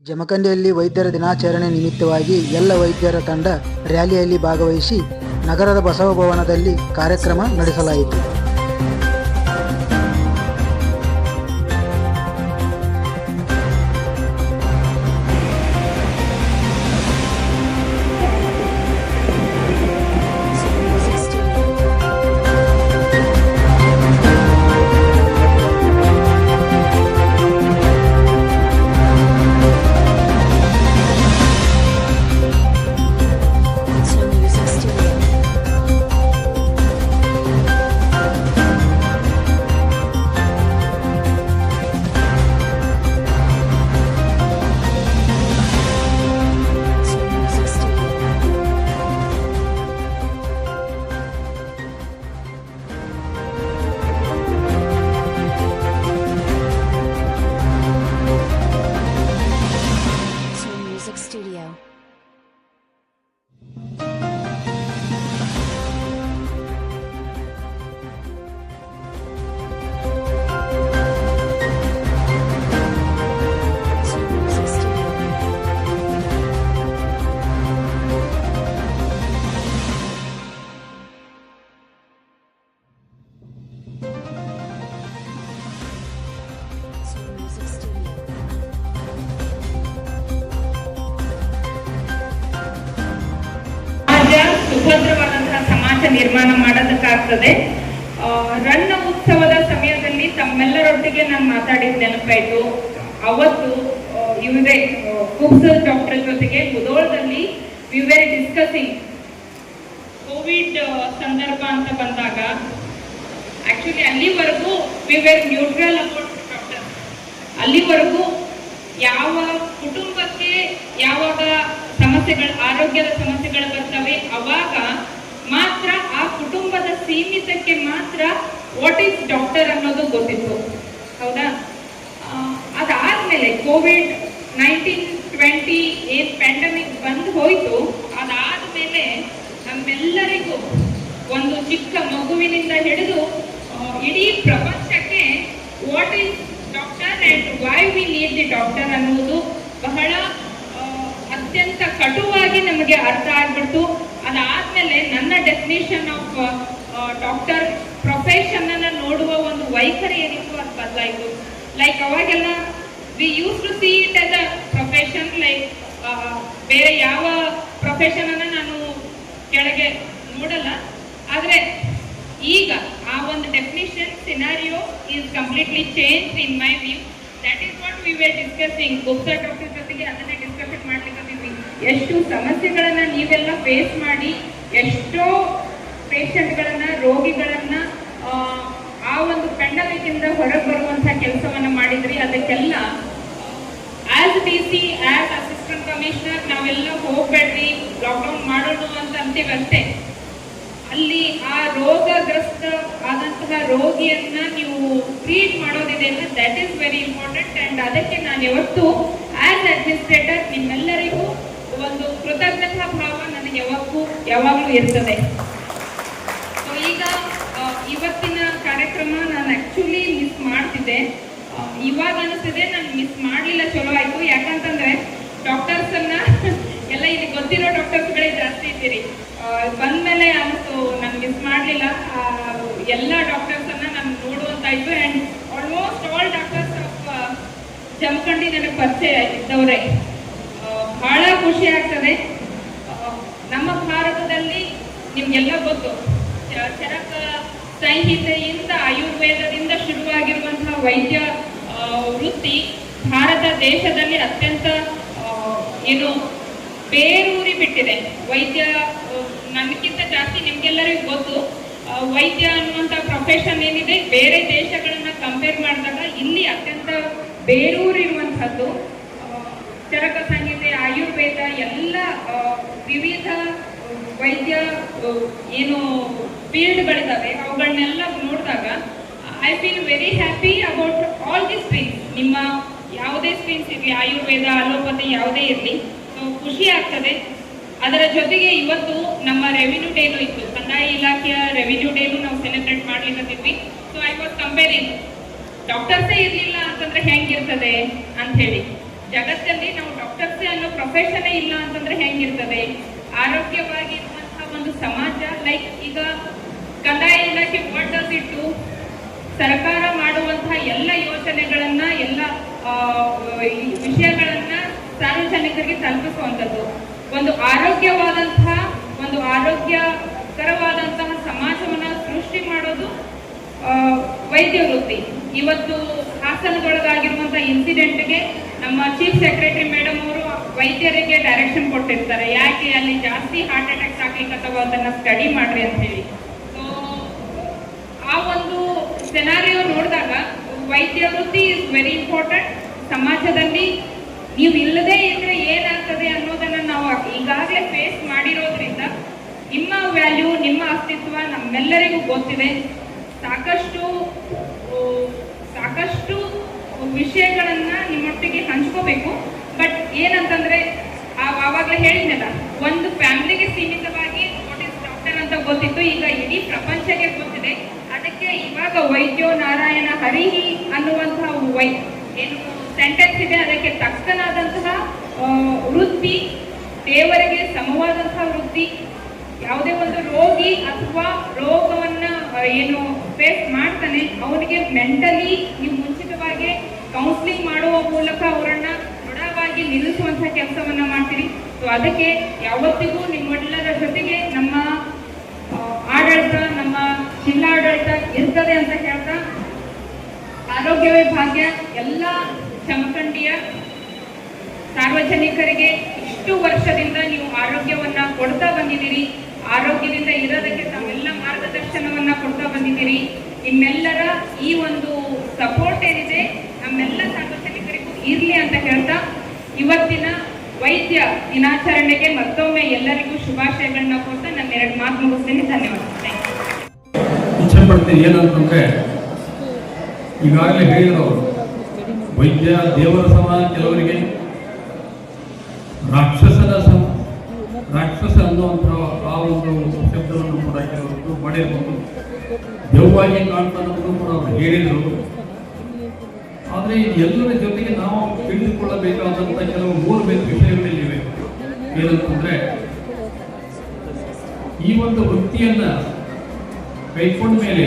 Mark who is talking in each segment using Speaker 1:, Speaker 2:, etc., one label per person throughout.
Speaker 1: ಜಮಖಂಡಿಯಲ್ಲಿ ವೈದ್ಯರ ದಿನಾಚರಣೆ ನಿಮಿತ್ತವಾಗಿ ಎಲ್ಲ ವೈದ್ಯರ ತಂಡ ರ್ಯಾಲಿಯಲ್ಲಿ ಭಾಗವಹಿಸಿ ನಗರದ ಬಸವ ಭವನದಲ್ಲಿ ಕಾರ್ಯಕ್ರಮ ನಡೆಸಲಾಯಿತು.
Speaker 2: Studio.
Speaker 3: ಸುಭದ್ರವಾದಂತಹ ಸಮಾಜ ನಿರ್ಮಾಣ ಮಾಡೋದಕ್ಕಾಗ್ತದೆ. ರನ್ನ ಉತ್ಸವದ ಸಮಯದಲ್ಲಿ ತಮ್ಮೆಲ್ಲರೊಟ್ಟಿಗೆ ನಾನು ಮಾತಾಡಿದ ನೆನಪಾಯ್ತು. ಅವತ್ತು ಇವರೇ ಕುಬ್ಸ್ ಡಾಕ್ಟರ್ ಜೊತೆಗೆ ಮುಧೋಳದಲ್ಲಿ ವಿ ವೇರ್ ಡಿಸ್ಕಸಿಂಗ್ ಕೋವಿಡ್ ಸಂದರ್ಭ ಅಂತ ಬಂದಾಗ ಆಕ್ಚುಲಿ ಅಲ್ಲಿವರೆಗೂ we were neutral about doctor. ಅಲ್ಲಿವರೆಗೂ ಯಾವ ಕುಟುಂಬಕ್ಕೆ ಯಾವಾಗ ಸಮಸ್ಯೆಗಳು ಆರೋಗ್ಯದ ಸಮಸ್ಯೆಗಳು ಬರ್ತವೆ ಅವಾಗ ಮಾತ್ರ ಆ ಕುಟುಂಬದ ಸೀಮಿತಕ್ಕೆ ಮಾತ್ರ ವಾಟ್ ಈಸ್ ಡಾಕ್ಟರ್ ಅನ್ನೋದು ಗೊತ್ತಿತ್ತು. ಹೌದಾ? ಅದಾದ್ಮೇಲೆ COVID-19-20 ಏನ್ ಪ್ಯಾಂಡಮಿಕ್ ಬಂದು ಹೋಯ್ತು, ಅದಾದ್ಮೇಲೆ ನಮ್ಮೆಲ್ಲರಿಗೂ ಒಂದು ಚಿಕ್ಕ ಮಗುವಿನಿಂದ ಹಿಡಿದು ಇಡೀ ಪ್ರಪಂಚಕ್ಕೆ what is doctor and why we need the doctor ಅನ್ನುವುದು ಬಹಳ ಅತ್ಯಂತ ಕಟುವಾಗಿ ನಮಗೆ ಅರ್ಥ ಆಗ್ಬಿಡ್ತು. ಅದಾದ್ಮೇಲೆ ನನ್ನ ಡೆಫಿನೇಷನ್ ಆಫ್ ಡಾಕ್ಟರ್ ಪ್ರೊಫೆಷನ್ ಅನ್ನ ನೋಡುವ ಒಂದು ವೈಖರಿ ಏನಿತ್ತು ಅದು ಬದಲಾಯಿತು. ಲೈಕ್ ಅವಾಗೆಲ್ಲ we use to see it as a profession, like ಬೇರೆ ಯಾವ ಪ್ರೊಫೆಷನ್ ಅನ್ನ ನಾನು ಕೆಳಗೆ ನೋಡಲ್ಲ. ಆದ್ರೆ ಈಗ ಆ ಒಂದು definition scenario is completely change in my view. That is what we were discussing. Gupta doctor ಜೊತೆಗೆ ಅದನ್ನೇ ಡಿಸ್ಕಷನ್ ಮಾಡ್ಲಿಕ್ಕೆ ಎಷ್ಟು ಸಮಸ್ಯೆಗಳನ್ನ ನೀವೆಲ್ಲ ಫೇಸ್ ಮಾಡಿ ಎಷ್ಟೋ ಪೇಷಂಟ್ಗಳನ್ನ ರೋಗಿಗಳನ್ನ ಆ ಒಂದು ಪ್ಯಾಂಡಮಿಕ್ ಇಂದ ಹೊರಗೆ ಬರುವಂತಹ ಕೆಲಸವನ್ನ ಮಾಡಿದ್ರಿ. ಅದಕ್ಕೆಲ್ಲ as DC as assistant commissioner ನಾವೆಲ್ಲ ಹೋಗ್ಬೇಡ್ರಿ ಲಾಕ್ಡೌನ್ ಮಾಡೋಣ ಅಂತ ಅಂತೀವಿ ಅಷ್ಟೇ. ಅಲ್ಲಿ ಆ ರೋಗಗ್ರಸ್ತ ಆದಂತಹ ರೋಗಿಯನ್ನ ನೀವು ಟ್ರೀಟ್ ಮಾಡೋದಿದೆ ಅಂದ್ರೆ that is very important. And ಅದಕ್ಕೆ ನಾನು ಯಾವತ್ತು ಆಸ್ ಅಡ್ಮಿನಿಸ್ಟ್ರೇಟರ್ ನಿಮ್ಮೆಲ್ಲರಿಗೂ ಒಂದು ಕೃತಜ್ಞತಾ ಭಾವ ನನಗೆ ಯಾವಾಗಲೂ ಇರ್ತದೆ. ಸೊ ಈಗ ಇವತ್ತಿನ ಕಾರ್ಯಕ್ರಮ ನಾನು ಆಕ್ಚುಲಿ ಮಿಸ್ ಮಾಡ್ತಿದ್ದೆ. ಇವಾಗ ಅನಿಸ್ತಿದೆ ನಾನು ಮಿಸ್ ಮಾಡಲಿಲ್ಲ, ಚಲೋ ಆಯ್ತು. ಯಾಕಂತಂದ್ರೆ ಡಾಕ್ಟರ್ಸ್ ಅನ್ನ ಎಲ್ಲ ಇಲ್ಲಿ ಗೊತ್ತಿರೋ ಡಾಕ್ಟರ್ಸ್ಗಳೇ ಜಾಸ್ತಿ ಇದ್ದೀರಿ. ಬಂದ್ಮೇಲೆ ಅನಿಸ್ತು ನಾನು ಮಿಸ್ ಮಾಡಲಿಲ್ಲ. ಎಲ್ಲ ಡಾಕ್ಟರ್ಸ್ ಅನ್ನ ನಾನು ನೋಡುವಂತಾಯ್ತು. And almost all doctors of Jamkhandi ನನಗೆ ಪರಿಚಯ ಇದ್ದವರೇ. ಬಹಳ ಖುಷಿ ಆಗ್ತದೆ. ನಮ್ಮ ಭಾರತದಲ್ಲಿ ನಿಮ್ಗೆಲ್ಲ ಗೊತ್ತು, ಚರಕ ಸಂಹಿತೆಯಿಂದ ಆಯುರ್ವೇದದಿಂದ ಶುರುವಾಗಿರುವಂತಹ ವೈದ್ಯ ವೃತ್ತಿ ಭಾರತ ದೇಶದಲ್ಲಿ ಅತ್ಯಂತ ಏನು ಬೇರೂರಿ ಬಿಟ್ಟಿದೆ. ವೈದ್ಯ ನನಗಿಂತ ಜಾಸ್ತಿ ನಿಮ್ಗೆಲ್ಲರಿಗೂ ಗೊತ್ತು. ವೈದ್ಯ ಅನ್ನುವಂಥ ಪ್ರೊಫೆಷನ್ ಏನಿದೆ ಬೇರೆ ದೇಶಗಳನ್ನ ಕಂಪೇರ್ ಮಾಡಿದಾಗ ಇಲ್ಲಿ ಅತ್ಯಂತ ಬೇರೂರಿರುವಂಥದ್ದು. ಚರಕ ಸಂಹಿತೆ, ಆಯುರ್ವೇದ ಎಲ್ಲ ವಿವಿಧ ವೈದ್ಯ ಏನು ಫೀಲ್ಡ್ಗಳಿದ್ದಾವೆ ಅವುಗಳನ್ನೆಲ್ಲ ನೋಡಿದಾಗ I feel very happy about all the streams. ನಿಮ್ಮ ಯಾವುದೇ ಸ್ಟ್ರೀಮ್ಸ್ ಇರಲಿ, ಆಯುರ್ವೇದ, ಅಲೋಪತಿ ಯಾವುದೇ ಇರಲಿ, ಸೊ ಖುಷಿ ಆಗ್ತದೆ. ಅದರ ಜೊತೆಗೆ ಇವತ್ತು ನಮ್ಮ ರೆವಿನ್ಯೂ ಡೇನು ಇತ್ತು. ಕಂದಾಯ ಇಲಾಖೆಯ ರೆವಿನ್ಯೂ ಡೇನು ನಾವು ಸೆಲೆಬ್ರೇಟ್ ಮಾಡ್ಲಿಕ್ಕತ್ತಿದ್ವಿ. ಸೊ ಐ ವಾಸ್ ಕಂಪೇರಿಂಗ್ ಡಾಕ್ಟರ್ಸೇ ಇರಲಿಲ್ಲ ಅಂತಂದ್ರೆ ಹೆಂಗಿರ್ತದೆ ಅಂತ ಹೇಳಿ. ಜಗತ್ತಲ್ಲಿ ನಾವು ಡಾಕ್ಟರ್ಸ್ ಅನ್ನೋ ಪ್ರೊಫೆಷನ್ ಇಲ್ಲ ಅಂತಂದ್ರೆ ಹೆಂಗಿರ್ತದೆ? ಆರೋಗ್ಯವಾಗಿರುವಂತಹ ಒಂದು ಸಮಾಜ, ಲೈಕ್ ಈಗ ಕಂದಾಯ ಇಲಾಖೆ ವಾಟ್ ಡಸ್ ಇಟ್ ಡು? ಸರ್ಕಾರ ಮಾಡುವಂತಹ ಎಲ್ಲ ಯೋಜನೆಗಳನ್ನ, ಎಲ್ಲ ವಿಷಯಗಳನ್ನ ಸಾರ್ವಜನಿಕರಿಗೆ ತಲುಪಿಸುವಂಥದ್ದು, ಒಂದು ಆರೋಗ್ಯಕರವಾದಂತಹ ಸಮಾಜವನ್ನ ಸೃಷ್ಟಿ ಮಾಡೋದು ವೈದ್ಯ ವೃತ್ತಿ. ಇವತ್ತು ಹಾಸನದೊಳಗಾಗಿರುವಂತಹ ಇನ್ಸಿಡೆಂಟ್ಗೆ ನಮ್ಮ ಚೀಫ್ ಸೆಕ್ರೆಟರಿ ಮೇಡಮ್ ಅವರು ವೈದ್ಯರಿಗೆ ಡೈರೆಕ್ಷನ್ ಕೊಟ್ಟಿರ್ತಾರೆ, ಯಾಕೆ ಅಲ್ಲಿ ಜಾಸ್ತಿ ಹಾರ್ಟ್ ಅಟ್ಯಾಕ್ಸ್ ಆಗ್ಲಿಕ್ಕೆ ಅಥವಾ ಅದನ್ನ ಸ್ಟಡಿ ಮಾಡ್ರಿ ಅಂತ ಹೇಳಿ. ಸೊ ಆ ಒಂದು ಸೆನಾರಿಯೋ ನೋಡಿದಾಗ ವೈದ್ಯ ವೃತ್ತಿ ಇಸ್ ವೆರಿ ಇಂಪಾರ್ಟೆಂಟ್. ಸಮಾಜದಲ್ಲಿ ನೀವು ಇಲ್ಲದೇ ಇದ್ರೆ ಏನಾಗ್ತದೆ ಅನ್ನೋದನ್ನ ನಾವು ಈಗಾಗಲೇ ಫೇಸ್ ಮಾಡಿರೋದ್ರಿಂದ ನಿಮ್ಮ ವ್ಯಾಲ್ಯೂ, ನಿಮ್ಮ ಅಸ್ತಿತ್ವ ನಮ್ಮೆಲ್ಲರಿಗೂ ಗೊತ್ತಿದೆ. ಸಾಕಷ್ಟು ವಿಷಯಗಳನ್ನ ನಿಮ್ಮೊಟ್ಟಿಗೆ ಹಂಚ್ಕೋಬೇಕು. ಬಟ್ ಏನಂತಂದ್ರೆ ಆವಾಗಲೇ ಹೇಳಿದ್ನಲ್ಲ, ಒಂದು ಫ್ಯಾಮಿಲಿಗೆ ಸೀಮಿತವಾಗಿ ವಾಟ್ ಇಸ್ ಡಾಕ್ಟರ್ ಅಂತ ಗೊತ್ತಿತ್ತು, ಈಗ ಇಡೀ ಪ್ರಪಂಚಕ್ಕೆ ಗೊತ್ತಿದೆ. ಅದಕ್ಕೆ ಇವಾಗ ವೈದ್ಯೋ ನಾರಾಯಣ ಹರಿಹಿ ಅನ್ನುವಂತಹ ಏನು ಸೆಂಟೆನ್ಸ್ ಇದೆ, ಅದಕ್ಕೆ ತಕ್ಕನಾದಂತಹ ವೃತ್ತಿ, ದೇವರಿಗೆ ಸಮವಾದಂತಹ ವೃತ್ತಿ. ಯಾವುದೇ ಒಂದು ರೋಗಿ ಅಥವಾ ರೋಗವನ್ನ ಏನು ಫೇಸ್ ಮಾಡ್ತಾನೆ, ಅವನಿಗೆ ಮೆಂಟಲಿ ನೀವು ಮುಂಚಿತವಾಗಿ ಕೌನ್ಸಿಲಿಂಗ್ ಮಾಡುವ ಮೂಲಕ ಅವರನ್ನ ದೃಢವಾಗಿ ನಿಲ್ಲಿಸುವಂತಹ ಕೆಲಸವನ್ನ ಮಾಡ್ತೀರಿ. ಸೊ ಅದಕ್ಕೆ ಯಾವತ್ತಿಗೂ ನಿಮ್ಮೆಲ್ಲರ ಜೊತೆಗೆ ನಮ್ಮ ಆಡಳಿತ, ನಮ್ಮ ಜಿಲ್ಲಾಡಳಿತ ಇರ್ತದೆ ಅಂತ ಹೇಳ್ತಾ, ಆರೋಗ್ಯವೇ ಭಾಗ್ಯ ಎಲ್ಲ ಜಮಖಂಡಿಯ ಸಾರ್ವಜನಿಕರಿಗೆ ಇಷ್ಟು ವರ್ಷದಿಂದ ನೀವು ಆರೋಗ್ಯವನ್ನ ಕೊಡ್ತಾ ಬಂದಿದ್ದೀರಿ. ಆರೋಗ್ಯದಿಂದ ಇರೋದಕ್ಕೆ ತಾವೆಲ್ಲ ಮಾರ್ಗದರ್ಶನವನ್ನ ಕೊಡ್ತಾ ಬಂದಿದ್ದೀರಿ. ನಿಮ್ಮೆಲ್ಲರ ಈ ಒಂದು ಸಪೋರ್ಟ್ ಏನಿದೆ ನಮ್ಮೆಲ್ಲ ಸಾರ್ವಜನಿಕರಿಗೂ ಇರ್ಲಿ ಅಂತ ಹೇಳ್ತಾ, ಇವತ್ತಿನ ವೈದ್ಯ ದಿನಾಚರಣೆಗೆ ಮತ್ತೊಮ್ಮೆ ಎಲ್ಲರಿಗೂ ಶುಭಾಶಯಗಳನ್ನ ಕೊಡ್ತಾ ನಾನು 2 ಮಾತು ಮುಗಿಸ್ತೀನಿ. ಧನ್ಯವಾದ.
Speaker 2: ಇಚ್ಛೆ ಪಡ್ತೀನಿ ಏನಂತಂದ್ರೆ, ಈಗಾಗಲೇ ಹೇಳಿದವರು ವೈದ್ಯ ದೇವರ ಸಮಾನ, ಕೆಲವರಿಗೆ ರಾಕ್ಷಸ ಅನ್ನುವಂತಹ ಆ ಒಂದು ಶಬ್ದವನ್ನು ಕೂಡ ಕೆಲವರು ಮಾಡಿರ್ಬೋದು. ದೆವ್ವಾಗಿ ಕಾಣ್ತಾನಂತೂ ಕೂಡ ಅವರು ಹೇಳಿದರು. ಆದರೆ ಎಲ್ಲರ ಜೊತೆಗೆ ನಾವು ತಿಳಿದುಕೊಳ್ಳಬೇಕಾದಂಥ ಕೆಲವು ಮೂಲ ವಿಷಯಗಳಿವೆ. ಏನಂತಂದ್ರೆ, ಈ ಒಂದು ವೃತ್ತಿಯನ್ನ ಕೈಕೊಂಡ ಮೇಲೆ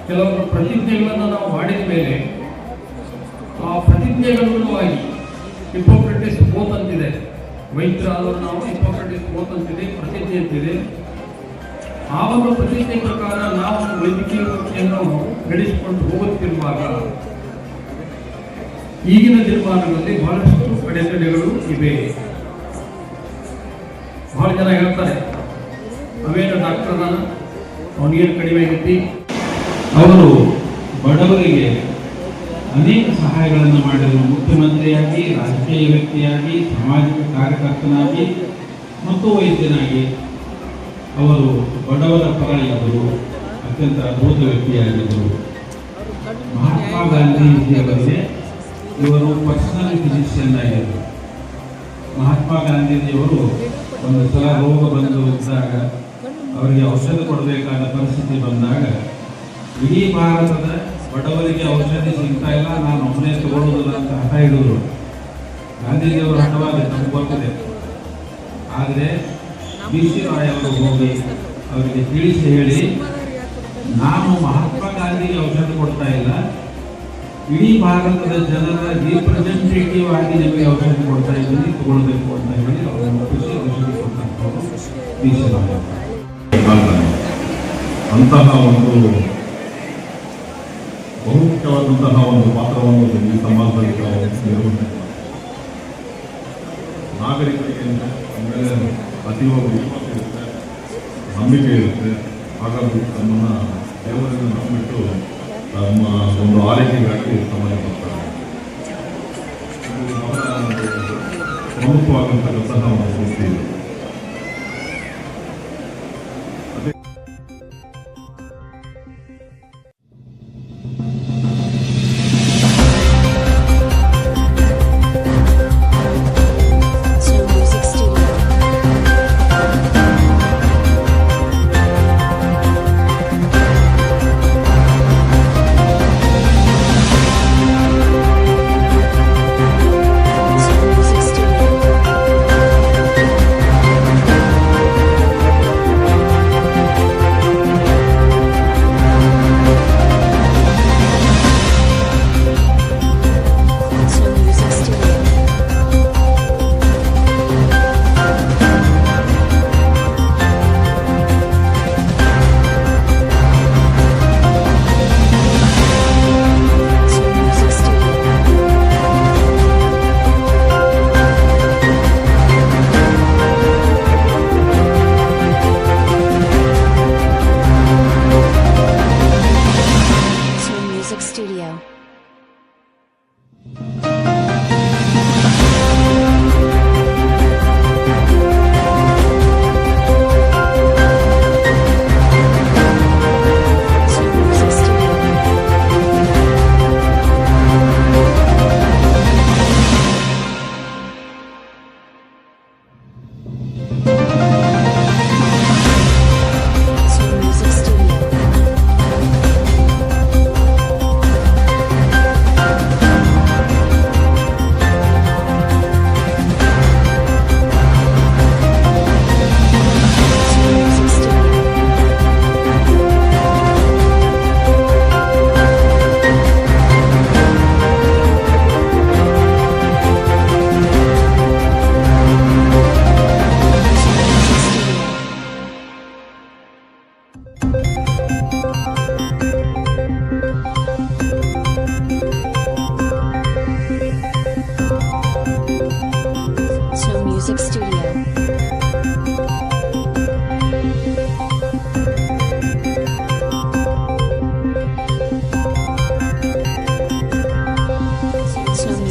Speaker 2: ಕೆಲವೊಂದು ಪ್ರತಿಜ್ಞೆಗಳನ್ನು ನಾವು ಮಾಡಿದ ಮೇಲೆ ಆ ಪ್ರತಿಜ್ಞೆಗನುಗುಣವಾಗಿ ಹಿಪೋಕ್ರಟಿಸ್ ಓತ್ ಅಂತಿದೆ, ವೈದ್ಯರಾದವರು ನಾವು ಹಿಪೋಕ್ರಟಿಸ್ ಓತ್ ಅಂತಿದೆ, ಪ್ರತಿಜ್ಞೆ ಅಂತಿದೆ. ಆ ಒಂದು ಪ್ರತಿಜ್ಞೆ ಪ್ರಕಾರ ನಾವು ವೈದ್ಯಕೀಯ ವೃತ್ತಿಯನ್ನು ನಡೆಸಿಕೊಂಡು ಹೋಗುತ್ತಿರುವಾಗ ಈಗಿನ ದಿನಮಾನಗಳಲ್ಲಿ ಬಹಳಷ್ಟು ಅಡೆತಡೆಗಳು ಇವೆ. ಬಹಳ ಜನ ಹೇಳ್ತಾರೆ, ಅವೇನು ಡಾಕ್ಟರ್ ಅವನಿಗೇನು ಕಡಿಮೆ ಆಗೈತಿ. ಅವರು ಬಡವರಿಗೆ ಅನೇಕ ಸಹಾಯಗಳನ್ನು ಮಾಡಿದರು. ಮುಖ್ಯಮಂತ್ರಿಯಾಗಿ, ರಾಜಕೀಯ ವ್ಯಕ್ತಿಯಾಗಿ, ಸಾಮಾಜಿಕ ಕಾರ್ಯಕರ್ತನಾಗಿ ಮತ್ತು ವೈದ್ಯನಾಗಿ ಅವರು ಬಡವರ ಪರ ಇದ್ದರು. ಅತ್ಯಂತ ಅದ್ಭುತ ವ್ಯಕ್ತಿಯಾಗಿದ್ದರು. ಮಹಾತ್ಮ ಗಾಂಧೀಜಿಯವರಿಗೆ ಇವರು ಪರ್ಸನಲ್ ಫಿಸಿಷಿಯನ್ ಆಗಿದ್ದರು. ಮಹಾತ್ಮ ಗಾಂಧೀಜಿಯವರು ಒಂದು ಸಲ ರೋಗ ಬಂದು ಇದ್ದಾಗ, ಅವರಿಗೆ ಔಷಧ ಕೊಡಬೇಕಾದ ಪರಿಸ್ಥಿತಿ ಬಂದಾಗ, ಇಡೀ ಭಾರತದ ಬಡವರಿಗೆ ಔಷಧಿ ಸಿಗ್ತಾ ಇಲ್ಲ, ನಾನು ಒಬ್ಬನೇ ತಗೊಳ್ಳೋದಿಲ್ಲ ಅಂತ ಹಠ ಹಿಡಿದ್ರು. ಗಾಂಧೀಜಿಯವರು ಹಠವಾದ ನಮ್ಗೆ ಗೊತ್ತಿದೆ. ಆದರೆ BC ರಾಯ್ ಅವರು ಹೋಗಿ ಅವರಿಗೆ ತಿಳಿಸಿ ಹೇಳಿ, ನಾನು ಮಹಾತ್ಮ ಗಾಂಧಿಗೆ ಔಷಧ ಕೊಡ್ತಾ ಇಲ್ಲ, ಇಡೀ ಭಾರತದ ಜನರ ರಿಪ್ರೆಸೆಂಟೇಟಿವ್ ಆಗಿ ನಿಮಗೆ ಔಷಧ ಕೊಡ್ತಾ ಇದ್ದೀನಿ, ತಗೊಳ್ಬೇಕು ಅಂತ ಹೇಳಿ ಅವರನ್ನು ಔಷಧಿ ಕೊಟ್ಟಂಥವರು BC ರಾಯ್.
Speaker 4: ಅಂತಹ ಒಂದು ಬಹುಮುಖ್ಯವಾದಂತಹ ಒಂದು ಪಾತ್ರವನ್ನು ಈ ಸಮಾಜದಲ್ಲಿ ನಿರ್ವಹಣೆ ನಾಗರಿಕರಿಗೆ ಅಂದರೆ ಅತೀವ ವಿಶ್ವಾಸ ಇರುತ್ತೆ, ನಂಬಿಕೆ ಇರುತ್ತೆ. ಹಾಗಾಗಿ ತಮ್ಮನ್ನು ದೇವರನ್ನು ನಂಬಿಟ್ಟು ತಮ್ಮ ಒಂದು ಆರೈಕೆಗಾಗಿ ಸಮಯ ಬರ್ತಾರೆ. ಪ್ರಮುಖವಾದಂತಹ ಒಂದು ವೃತ್ತಿ ಇದೆ.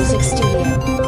Speaker 5: Music Studio.